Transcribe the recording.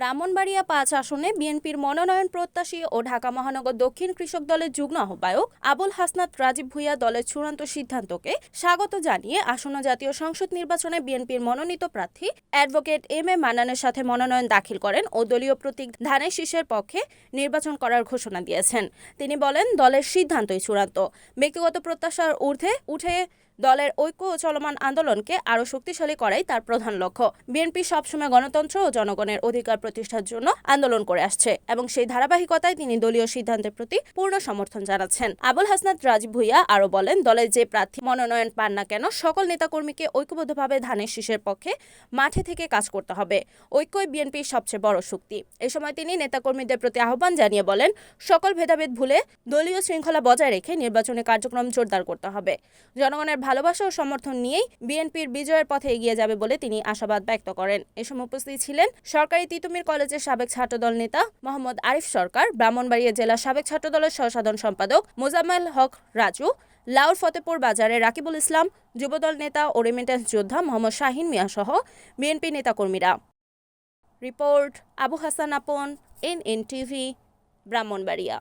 ব্রাহ্মণবাড়িয়া ৫ আসনে বিএনপির মনোনয়ন প্রত্যাশী ও ঢাকা মহানগর দক্ষিণ কৃষক দলের যুগ্ম আহ্বায়ক আবুল হাসনাত রাজীব ভূঁইয়া দলের চূড়ান্ত সিদ্ধান্তকে স্বাগত জানিয়ে আসন্ন জাতীয় সংসদ নির্বাচনে বিএনপির মনোনীত প্রার্থী অ্যাডভোকেট এম এ মান্নানের সাথে মনোনয়ন দাখিল করেন ও দলীয় প্রতীক ধানের শীষের পক্ষে নির্বাচন করার ঘোষণা দিয়েছেন। তিনি বলেন, দলের সিদ্ধান্তই চূড়ান্ত। ব্যক্তিগত প্রত্যাশার ঊর্ধ্বে উঠে দলের ঐক্য ও চলমান আন্দোলনকে আরও শক্তিশালী করাই তার প্রধান লক্ষ্য। বিএনপি সবসময় গণতন্ত্র ও জনগণের অধিকার প্রতিষ্ঠার জন্য আন্দোলন করে আসছে এবং সেই ধারাবাহিকতায় তিনি দলীয় সিদ্ধান্তের প্রতি পূর্ণ সমর্থন জানাচ্ছেন। আবুল হাসনাত রাজীব ভূঁইয়া আরও বলেন, দলের যে প্রার্থী মনোনয়ন পান না কেন, সকল নেতাকর্মীকে ঐক্যবদ্ধভাবে ধানের শীষের পক্ষে মাঠে থেকে কাজ করতে হবে। ঐক্যই বিএনপির সবচেয়ে বড় শক্তি। এ সময় তিনি নেতাকর্মীদের প্রতি আহ্বান জানিয়ে বলেন, সকল ভেদাভেদ ভুলে দলীয় শৃঙ্খলা বজায় রেখে নির্বাচনী কার্যক্রম জোরদার করতে হবে। জনগণের ভালোবাসা ও সমর্থন নিয়েই বিএনপির বিজয়ের পথে এগিয়ে যাবে বলে তিনি আশাবাদ ব্যক্ত করেন। এ সময় উপস্থিত ছিলেন সরকারি তিতুমির কলেজের সাবেক ছাত্রদল নেতা মোহাম্মদ আরিফ সরকার, ব্রাহ্মণবাড়িয়া জেলা সাবেক ছাত্রদলের সহসাধারণ সম্পাদক মোজাম্মেল হক রাজু, লাউর ফতেপুর বাজারের রাকিবুল ইসলাম, যুবদল নেতা ও রেমিটেন্স যোদ্ধা মোহাম্মদ শাহিন মিয়া সহ বিএনপি নেতাকর্মীরা। রিপোর্ট আবু হাসান আপন, NNTV, ব্রাহ্মণবাড়িয়া।